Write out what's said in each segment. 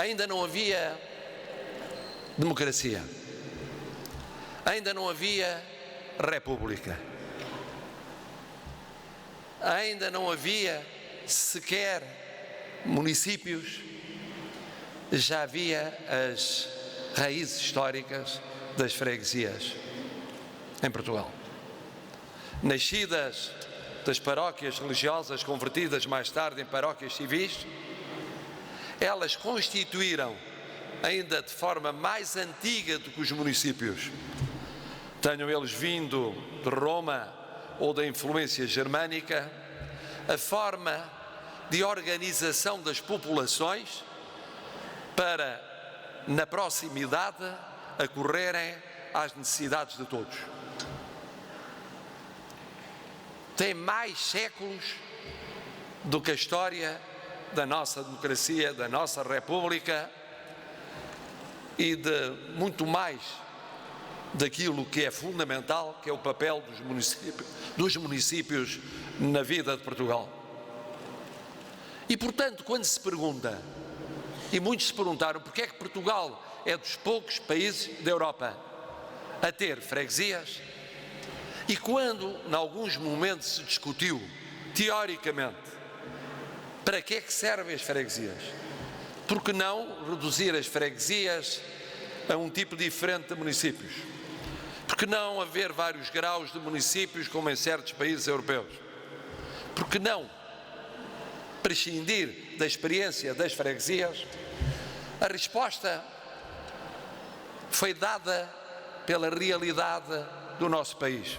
Ainda não havia democracia, ainda não havia república, ainda não havia sequer municípios, já havia as raízes históricas das freguesias em Portugal, nascidas das paróquias religiosas convertidas mais tarde em paróquias civis. Elas constituíram, ainda de forma mais antiga do que os municípios, tenham eles vindo de Roma ou da influência germânica, a forma de organização das populações para, na proximidade, acorrerem às necessidades de todos. Tem mais séculos do que a história da nossa democracia, da nossa república e de muito mais daquilo que é fundamental, que é o papel dos municípios na vida de Portugal. E, portanto, quando se pergunta, e muitos se perguntaram, porque é que Portugal é dos poucos países da Europa a ter freguesias, e quando, em alguns momentos, se discutiu, teoricamente, para que é que servem as freguesias? Por que não reduzir as freguesias a um tipo diferente de municípios? Por que não haver vários graus de municípios como em certos países europeus? Por que não prescindir da experiência das freguesias? A resposta foi dada pela realidade do nosso país.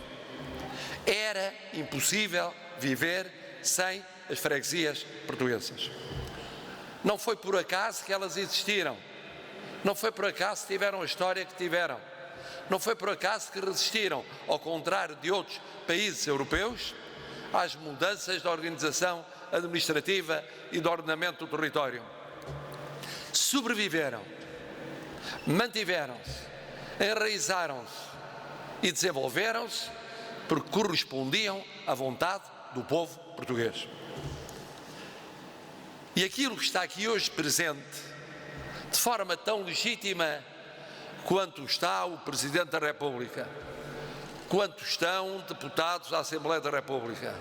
Era impossível viver sem as freguesias portuguesas. Não foi por acaso que elas existiram, não foi por acaso que tiveram a história que tiveram, não foi por acaso que resistiram, ao contrário de outros países europeus, às mudanças da organização administrativa e do ordenamento do território. Sobreviveram, mantiveram-se, enraizaram-se e desenvolveram-se porque correspondiam à vontade do povo português. E aquilo que está aqui hoje presente, de forma tão legítima quanto está o Presidente da República, quanto estão deputados da Assembleia da República,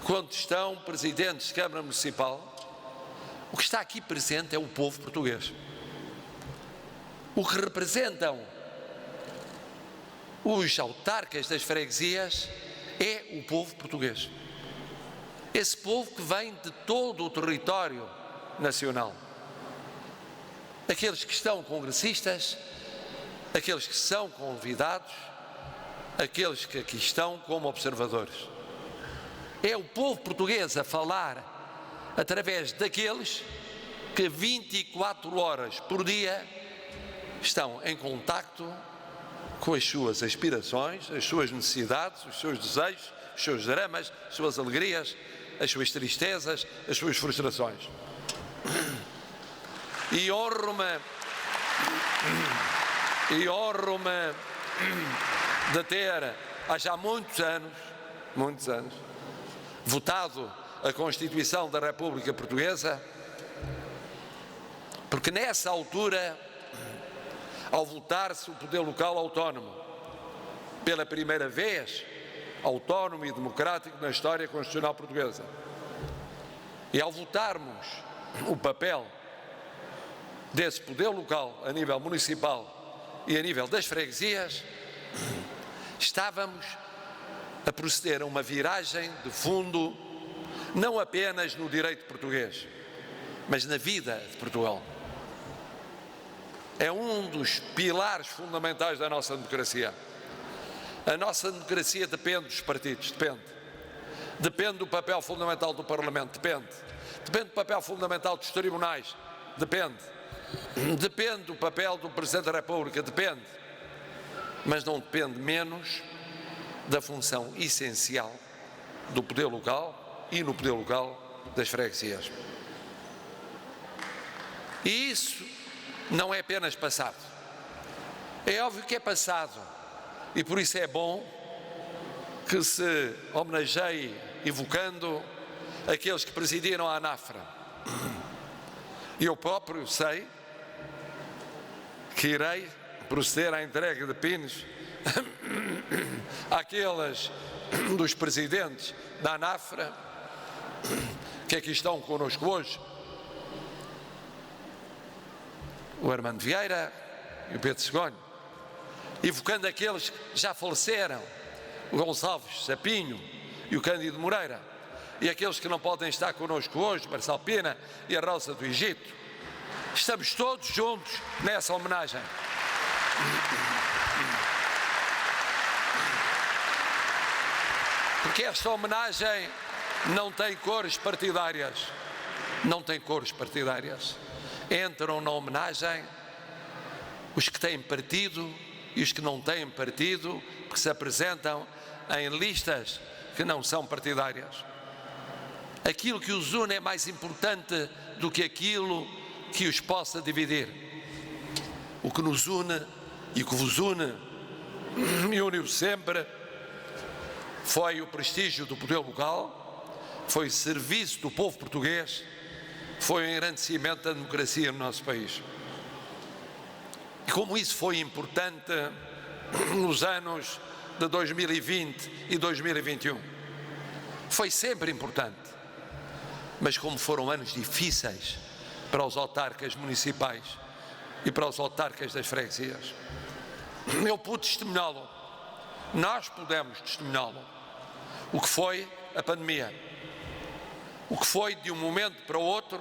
quanto estão presidentes de Câmara Municipal, o que está aqui presente é o povo português. O que representam os autarcas das freguesias é o povo português. Esse povo que vem de todo o território nacional. Aqueles que estão congressistas, aqueles que são convidados, aqueles que aqui estão como observadores. É o povo português a falar através daqueles que 24 horas por dia estão em contacto com as suas aspirações, as suas necessidades, os seus desejos, os seus dramas, as suas alegrias, as suas tristezas, as suas frustrações. E honro-me de ter, há já muitos anos, votado a Constituição da República Portuguesa, porque nessa altura, ao votar-se o poder local autónomo, pela primeira vez, autónomo e democrático na história constitucional portuguesa, e ao votarmos o papel desse poder local a nível municipal e a nível das freguesias, estávamos a proceder a uma viragem de fundo, não apenas no direito português, mas na vida de Portugal. É um dos pilares fundamentais da nossa democracia. A nossa democracia depende dos partidos, depende do papel fundamental do Parlamento, depende do papel fundamental dos tribunais, depende do papel do Presidente da República, mas não depende menos da função essencial do poder local e no poder local das freguesias. E isso não é apenas passado. É óbvio que é passado e por isso é bom que se homenageie evocando aqueles que presidiram a ANAFRA. Eu próprio sei que irei proceder à entrega de pines àqueles dos presidentes da ANAFRA que aqui estão connosco hoje, o Armando Vieira e o Pedro Segonho, evocando aqueles que já faleceram, o Gonçalves Sapinho e o Cândido Moreira, e aqueles que não podem estar connosco hoje, Marcelo Pena e a Rosa do Egito. Estamos todos juntos nessa homenagem. Porque esta homenagem não tem cores partidárias. Não tem cores partidárias. Entram na homenagem os que têm partido e os que não têm partido, porque se apresentam em listas que não são partidárias. Aquilo que os une é mais importante do que aquilo que os possa dividir. O que nos une e o que vos une e uniu sempre foi o prestígio do poder local, foi o serviço do povo português, foi o engrandecimento da democracia no nosso país. E como isso foi importante nos anos de 2020 e 2021, foi sempre importante, mas como foram anos difíceis para os autarcas municipais e para os autarcas das freguesias, eu pude testemunhá-lo, nós pudemos testemunhá-lo, o que foi a pandemia, o que foi de um momento para o outro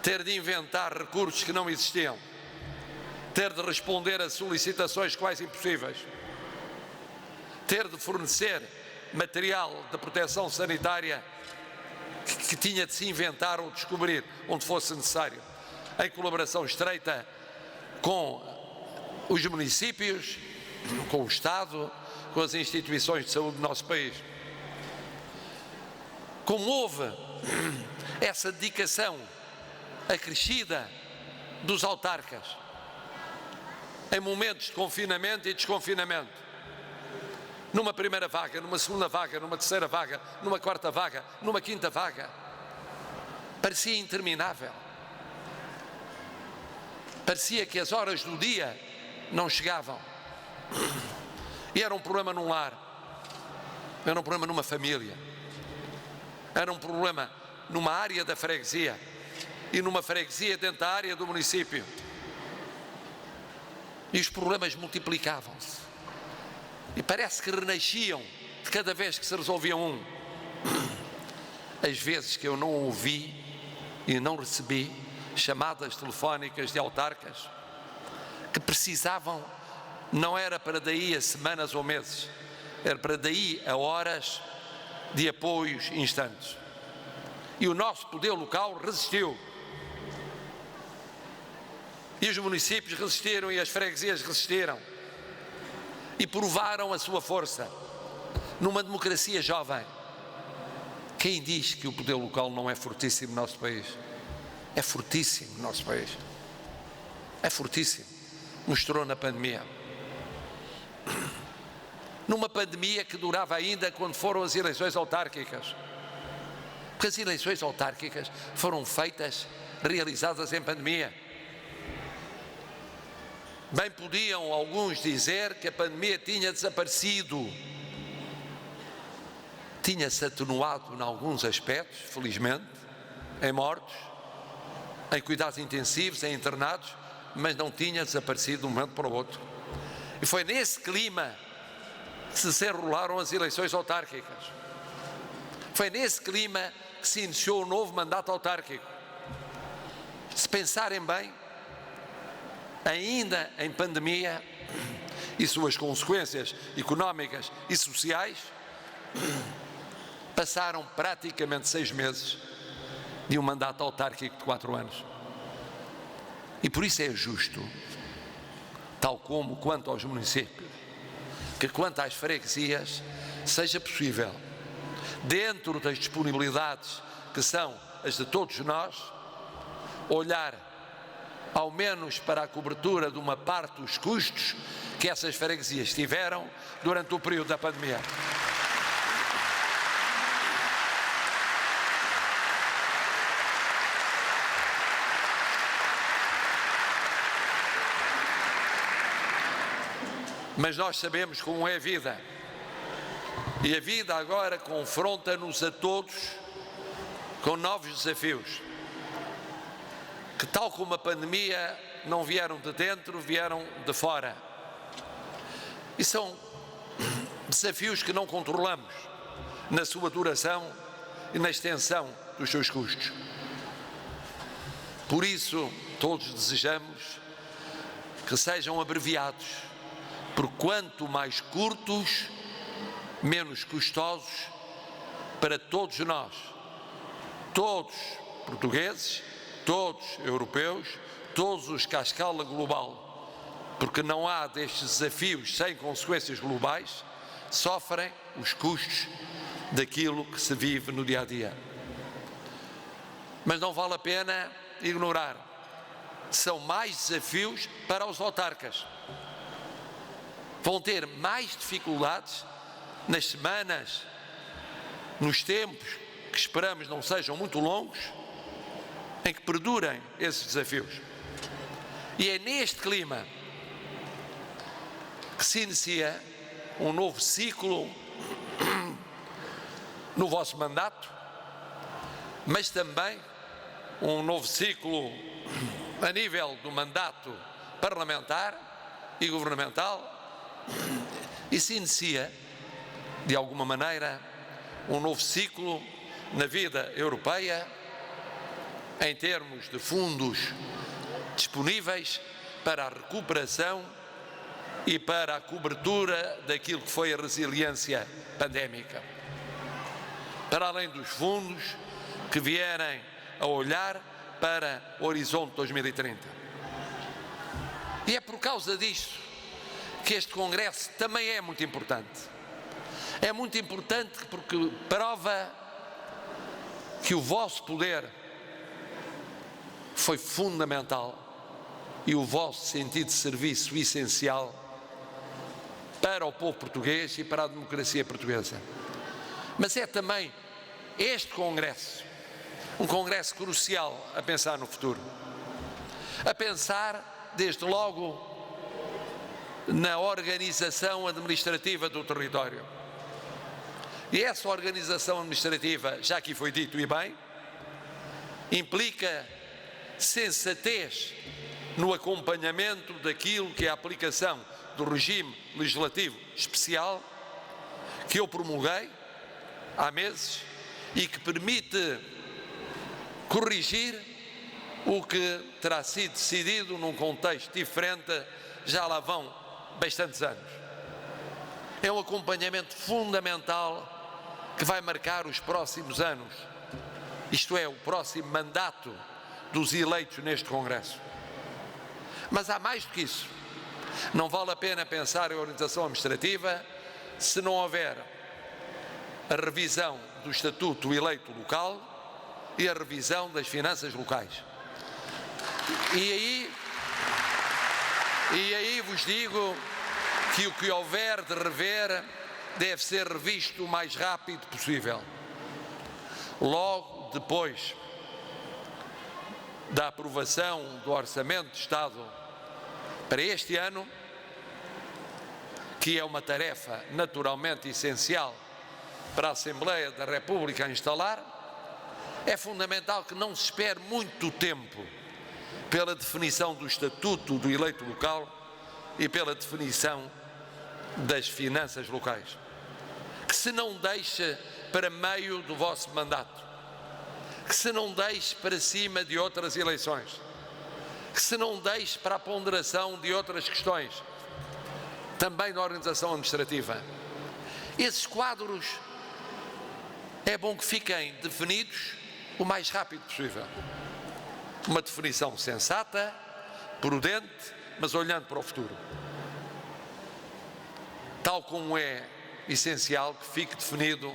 ter de inventar recursos que não existiam, ter de responder a solicitações quase impossíveis, ter de fornecer material de proteção sanitária que tinha de se inventar ou descobrir onde fosse necessário, em colaboração estreita com os municípios, com o Estado, com as instituições de saúde do nosso país. Como houve essa dedicação acrescida dos autarcas em momentos de confinamento e desconfinamento, numa primeira vaga, numa segunda vaga, numa terceira vaga, numa quarta vaga, numa quinta vaga, parecia interminável. Parecia que as horas do dia não chegavam. E era um problema num lar, era um problema numa família, era um problema numa área da freguesia e numa freguesia dentro da área do município. E os problemas multiplicavam-se. E parece que renasciam de cada vez que se resolvia um. As vezes que eu não ouvi e não recebi chamadas telefónicas de autarcas que precisavam, não era para daí a semanas ou meses, era para daí a horas de apoios instantes. E o nosso poder local resistiu. E os municípios resistiram e as freguesias resistiram. E provaram a sua força numa democracia jovem. Quem diz que o poder local não é fortíssimo no nosso país? É fortíssimo no nosso país. É fortíssimo. Mostrou na pandemia. Numa pandemia que durava ainda quando foram as eleições autárquicas. Porque as eleições autárquicas foram feitas, realizadas em pandemia. Bem podiam alguns dizer que a pandemia tinha desaparecido. Tinha-se atenuado em alguns aspectos, felizmente, em mortos, em cuidados intensivos, em internados, mas não tinha desaparecido de um momento para o outro. E foi nesse clima que se enrolaram as eleições autárquicas. Foi nesse clima que se iniciou o novo mandato autárquico. Se pensarem bem, ainda em pandemia e suas consequências económicas e sociais, passaram praticamente 6 meses de um mandato autárquico de 4 anos. E por isso é justo, tal como quanto aos municípios, que quanto às freguesias, seja possível, dentro das disponibilidades que são as de todos nós, olhar ao menos para a cobertura de uma parte dos custos que essas freguesias tiveram durante o período da pandemia. Mas nós sabemos como é a vida. E a vida agora confronta-nos a todos com novos desafios, que, tal como a pandemia, não vieram de dentro, vieram de fora. E são desafios que não controlamos na sua duração e na extensão dos seus custos. Por isso, todos desejamos que sejam abreviados, por quanto mais curtos, menos custosos para todos nós, todos portugueses, todos europeus, todos os que à escala global, porque não há destes desafios sem consequências globais, sofrem os custos daquilo que se vive no dia a dia. Mas não vale a pena ignorar, são mais desafios para os autarcas. Vão ter mais dificuldades nas semanas, nos tempos que esperamos não sejam muito longos, em que perdurem esses desafios. E é neste clima que se inicia um novo ciclo no vosso mandato, mas também um novo ciclo a nível do mandato parlamentar e governamental, e se inicia, de alguma maneira, um novo ciclo na vida europeia, em termos de fundos disponíveis para a recuperação e para a cobertura daquilo que foi a resiliência pandémica. Para além dos fundos que vierem a olhar para o horizonte 2030. E é por causa disto que este Congresso também é muito importante. É muito importante porque prova que o vosso poder foi fundamental e o vosso sentido de serviço essencial para o povo português e para a democracia portuguesa. Mas é também este Congresso, um Congresso crucial a pensar no futuro, a pensar desde logo na organização administrativa do território. E essa organização administrativa, já aqui foi dito e bem, implica sensatez no acompanhamento daquilo que é a aplicação do regime legislativo especial que eu promulguei há meses e que permite corrigir o que terá sido decidido num contexto diferente, já lá vão bastantes anos. É um acompanhamento fundamental que vai marcar os próximos anos, isto é, o próximo mandato dos eleitos neste Congresso. Mas há mais do que isso. Não vale a pena pensar em organização administrativa se não houver a revisão do Estatuto eleito local e a revisão das finanças locais. E aí vos digo que o que houver de rever deve ser revisto o mais rápido possível. Logo depois da aprovação do Orçamento de Estado para este ano, que é uma tarefa naturalmente essencial para a Assembleia da República a instalar, é fundamental que não se espere muito tempo pela definição do Estatuto do eleito local e pela definição das finanças locais, que se não deixe para meio do vosso mandato, que se não deixe para cima de outras eleições, que se não deixe para a ponderação de outras questões, também na organização administrativa. Esses quadros é bom que fiquem definidos o mais rápido possível. Uma definição sensata, prudente, mas olhando para o futuro. Tal como é essencial que fique definido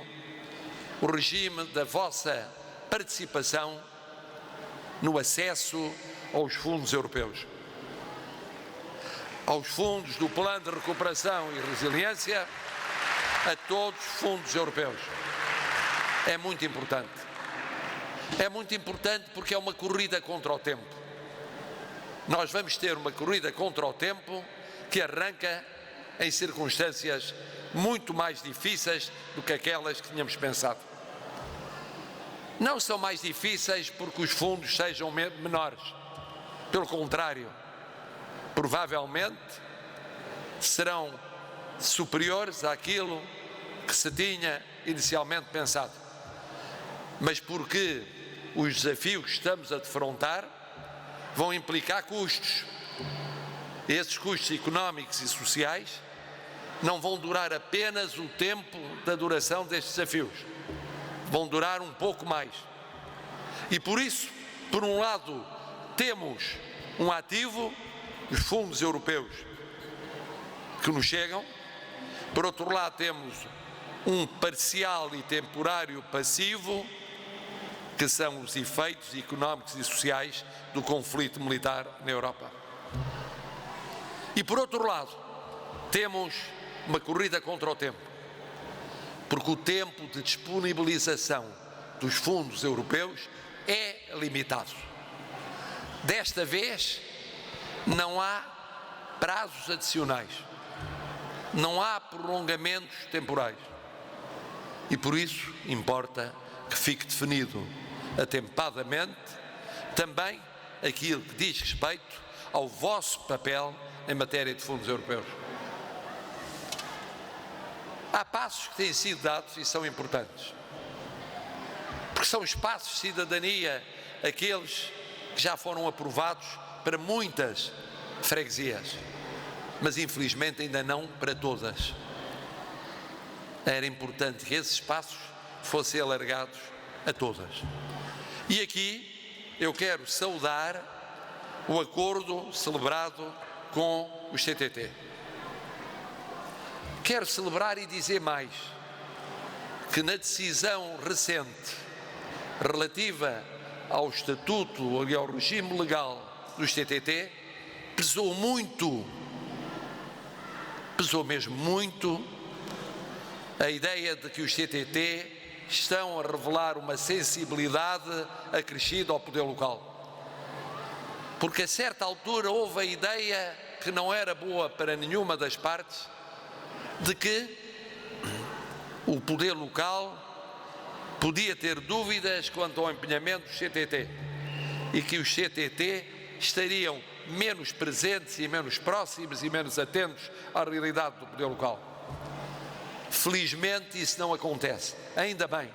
o regime da vossa participação no acesso aos fundos europeus, aos fundos do Plano de Recuperação e Resiliência, a todos os fundos europeus. É muito importante. É muito importante porque é uma corrida contra o tempo. Nós vamos ter uma corrida contra o tempo que arranca em circunstâncias muito mais difíceis do que aquelas que tínhamos pensado. Não são mais difíceis porque os fundos sejam menores. Pelo contrário, provavelmente serão superiores àquilo que se tinha inicialmente pensado. Mas porque os desafios que estamos a defrontar vão implicar custos. Esses custos económicos e sociais não vão durar apenas o tempo da duração destes desafios, vão durar um pouco mais. E por isso, por um lado, temos um ativo, os fundos europeus que nos chegam, por outro lado temos um parcial e temporário passivo, que são os efeitos económicos e sociais do conflito militar na Europa. E por outro lado, temos uma corrida contra o tempo, porque o tempo de disponibilização dos fundos europeus é limitado. Desta vez, não há prazos adicionais, não há prolongamentos temporais e por isso importa que fique definido atempadamente também aquilo que diz respeito ao vosso papel em matéria de fundos europeus. Há passos que têm sido dados e são importantes, porque são espaços de cidadania, aqueles que já foram aprovados para muitas freguesias, mas infelizmente ainda não para todas. Era importante que esses espaços fossem alargados a todas. E aqui eu quero saudar o acordo celebrado com os CTT. Quero celebrar e dizer mais, que na decisão recente relativa ao estatuto e ao regime legal dos CTT, pesou mesmo muito, a ideia de que os CTT estão a revelar uma sensibilidade acrescida ao poder local. Porque a certa altura houve a ideia, que não era boa para nenhuma das partes, de que o poder local podia ter dúvidas quanto ao empenhamento dos CTT e que os CTT estariam menos presentes e menos próximos e menos atentos à realidade do poder local. Felizmente isso não acontece, ainda bem,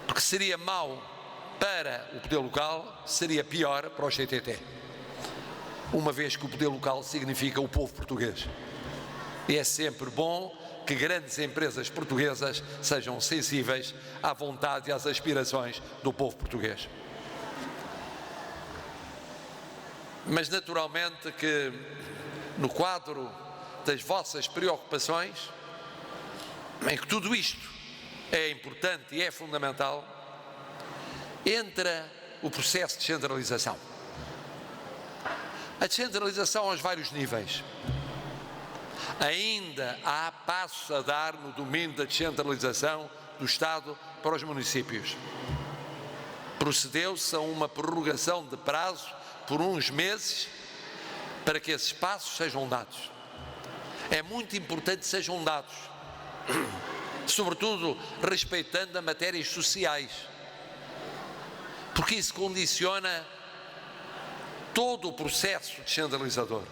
porque seria mau para o poder local, seria pior para os CTT, uma vez que o poder local significa o povo português. E é sempre bom que grandes empresas portuguesas sejam sensíveis à vontade e às aspirações do povo português. Mas naturalmente que no quadro das vossas preocupações, em que tudo isto é importante e é fundamental, entra o processo de descentralização. A descentralização aos vários níveis. Ainda há passos a dar no domínio da descentralização do Estado para os municípios. Procedeu-se a uma prorrogação de prazo por uns meses para que esses passos sejam dados. É muito importante que sejam dados, sobretudo respeitando as matérias sociais, porque isso condiciona todo o processo descentralizador.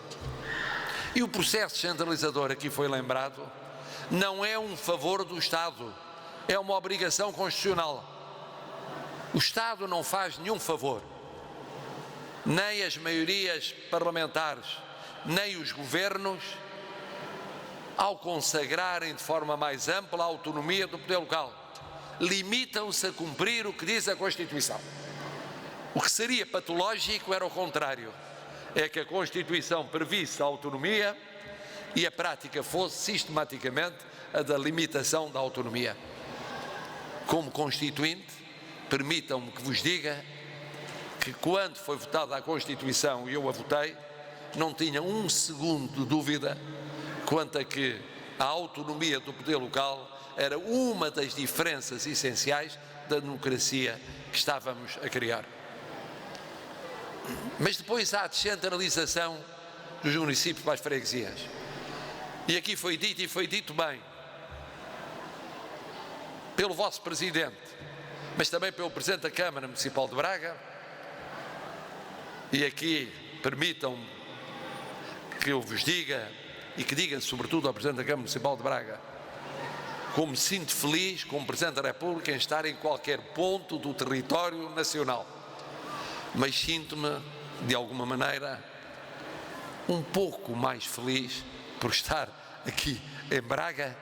E o processo descentralizador, aqui foi lembrado, não é um favor do Estado, é uma obrigação constitucional. O Estado não faz nenhum favor, nem as maiorias parlamentares, nem os governos, ao consagrarem de forma mais ampla a autonomia do poder local. Limitam-se a cumprir o que diz a Constituição. O que seria patológico era o contrário, é que a Constituição previsse a autonomia e a prática fosse sistematicamente a da limitação da autonomia. Como Constituinte, permitam-me que vos diga que quando foi votada a Constituição e eu a votei, não tinha um segundo de dúvida quanto a que a autonomia do poder local era uma das diferenças essenciais da democracia que estávamos a criar. Mas depois há a descentralização dos municípios para as freguesias. E aqui foi dito, e foi dito bem, pelo vosso Presidente, mas também pelo Presidente da Câmara Municipal de Braga, e aqui permitam-me que eu vos diga, e que diga sobretudo ao Presidente da Câmara Municipal de Braga, como me sinto feliz como Presidente da República em estar em qualquer ponto do território nacional, mas sinto-me, de alguma maneira, um pouco mais feliz por estar aqui em Braga,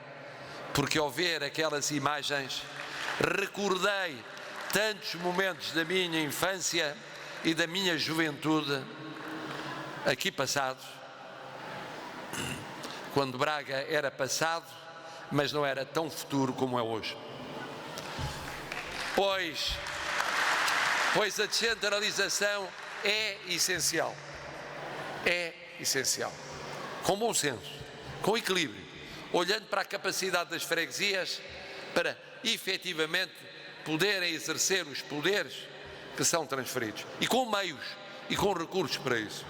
porque ao ver aquelas imagens recordei tantos momentos da minha infância e da minha juventude aqui passados, quando Braga era passado, mas não era tão futuro como é hoje. Pois a descentralização é essencial. É essencial. Com bom senso, com equilíbrio, olhando para a capacidade das freguesias para efetivamente poderem exercer os poderes que são transferidos. E com meios e com recursos para isso.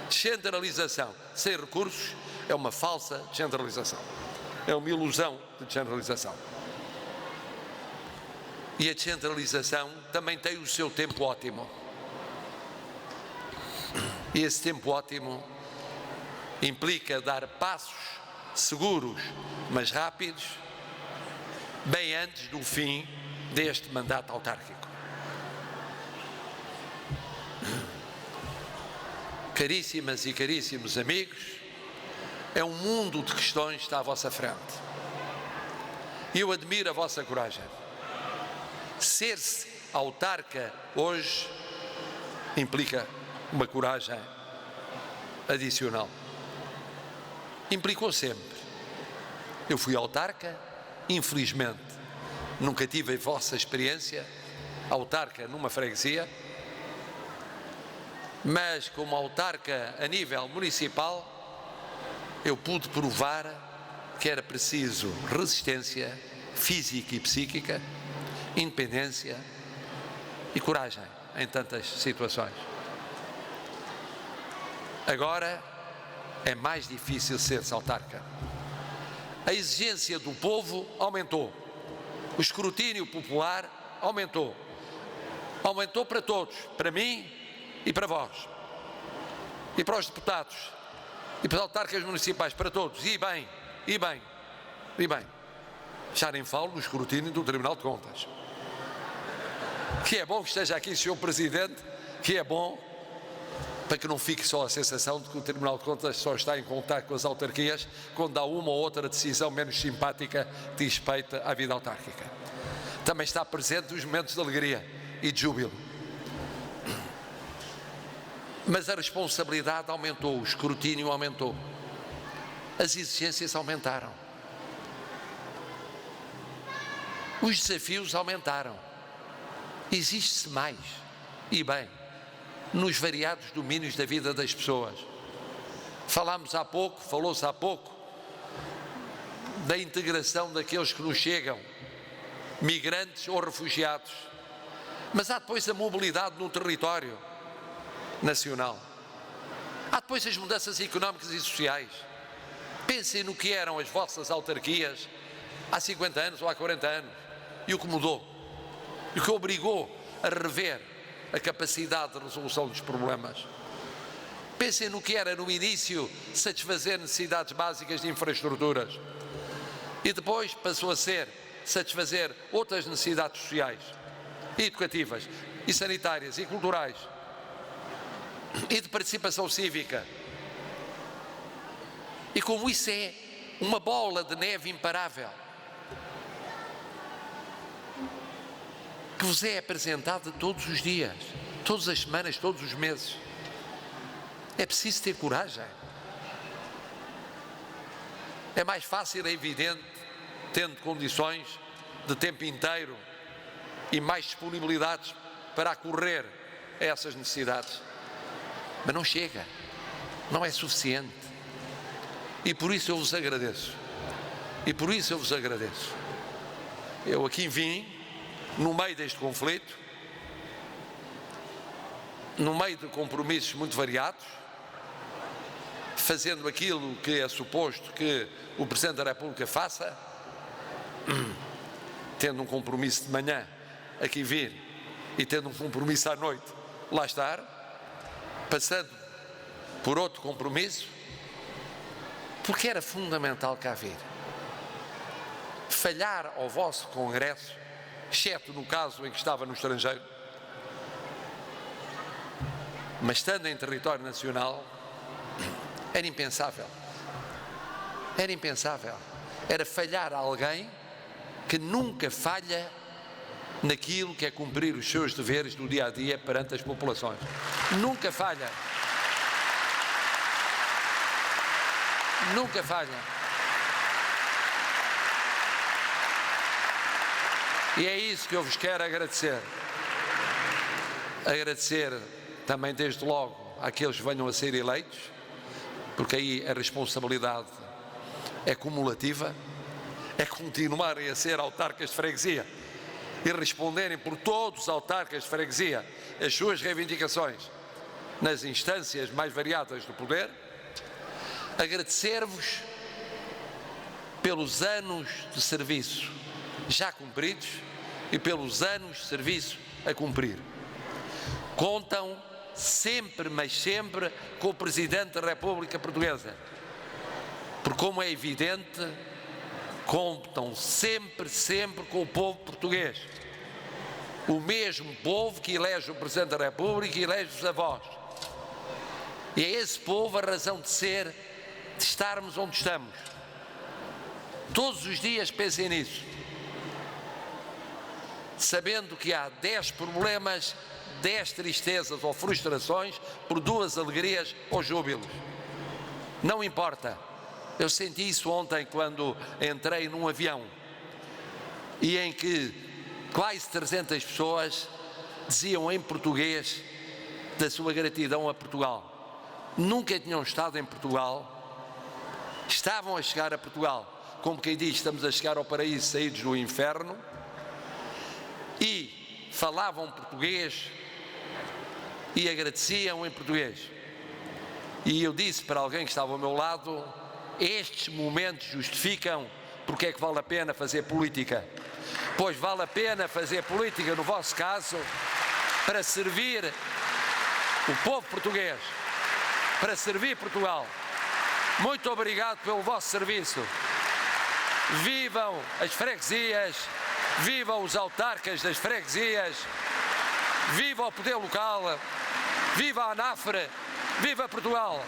Descentralização sem recursos é uma falsa descentralização. É uma ilusão de descentralização. E a descentralização também tem o seu tempo ótimo. E esse tempo ótimo implica dar passos seguros, mas rápidos, bem antes do fim deste mandato autárquico. Caríssimas e caríssimos amigos, é um mundo de questões que está à vossa frente. E eu admiro a vossa coragem. Ser-se autarca hoje implica uma coragem adicional. Implicou sempre. Eu fui autarca, infelizmente nunca tive a vossa experiência, autarca numa freguesia, mas como autarca a nível municipal, eu pude provar que era preciso resistência física e psíquica, independência e coragem em tantas situações. Agora é mais difícil ser-se autarca. A exigência do povo aumentou. O escrutínio popular aumentou. Aumentou para todos, para mim e para vós. E para os deputados. E para os autarcas municipais, para todos. E bem. Já nem falo do escrutínio do Tribunal de Contas. Que é bom que esteja aqui o Sr. Presidente, que é bom para que não fique só a sensação de que o Tribunal de Contas só está em contacto com as autarquias quando há uma ou outra decisão menos simpática que diz respeito à vida autárquica. Também está presente nos momentos de alegria e de júbilo. Mas a responsabilidade aumentou, o escrutínio aumentou, as exigências aumentaram, os desafios aumentaram, exige-se mais, e bem, nos variados domínios da vida das pessoas. Falou-se há pouco, da integração daqueles que nos chegam, migrantes ou refugiados, mas há depois a mobilidade no território nacional. Há depois as mudanças económicas e sociais. Pensem no que eram as vossas autarquias há 50 anos ou há 40 anos e o que mudou, e o que obrigou a rever a capacidade de resolução dos problemas. Pensem no que era no início satisfazer necessidades básicas de infraestruturas e depois passou a ser satisfazer outras necessidades sociais e educativas e sanitárias e culturais e de participação cívica. E como isso é uma bola de neve imparável que vos é apresentada todos os dias, todas as semanas, todos os meses, é preciso ter coragem. É mais fácil, é evidente, tendo condições de tempo inteiro e mais disponibilidades para acorrer a essas necessidades. Mas não chega, não é suficiente. E por isso eu vos agradeço. Eu aqui vim, no meio deste conflito, no meio de compromissos muito variados, fazendo aquilo que é suposto que o Presidente da República faça, tendo um compromisso de manhã aqui vir e tendo um compromisso à noite lá estar, passando por outro compromisso, porque era fundamental cá vir. Falhar ao vosso Congresso, exceto no caso em que estava no estrangeiro, mas estando em território nacional, era impensável. Era impensável. Era falhar a alguém que nunca falha naquilo que é cumprir os seus deveres do dia a dia perante as populações. Nunca falha. Nunca falha. E é isso que eu vos quero agradecer. Agradecer também, desde logo, àqueles que venham a ser eleitos, porque aí a responsabilidade é cumulativa, é continuarem a ser autarcas de freguesia e responderem por todos os autarcas de freguesia as suas reivindicações nas instâncias mais variadas do poder. Agradecer-vos pelos anos de serviço já cumpridos e pelos anos de serviço a cumprir. Contam sempre, mas sempre, com o Presidente da República Portuguesa, porque, como é evidente, contam sempre, sempre com o povo português, o mesmo povo que elege o Presidente da República e elege-vos a vós. E é esse povo a razão de ser, de estarmos onde estamos. Todos os dias pensem nisso, sabendo que há 10 problemas, 10 tristezas ou frustrações por 2 alegrias ou júbilos. Não importa. Eu senti isso ontem quando entrei num avião e em que quase 300 pessoas diziam em português da sua gratidão a Portugal. Nunca tinham estado em Portugal, estavam a chegar a Portugal, como quem diz, estamos a chegar ao paraíso saídos do inferno, e falavam português e agradeciam em português. E eu disse para alguém que estava ao meu lado: estes momentos justificam porque é que vale a pena fazer política. Pois vale a pena fazer política, no vosso caso, para servir o povo português, para servir Portugal. Muito obrigado pelo vosso serviço. Vivam as freguesias, vivam os autarcas das freguesias, viva o poder local, viva a ANAFRE, viva Portugal!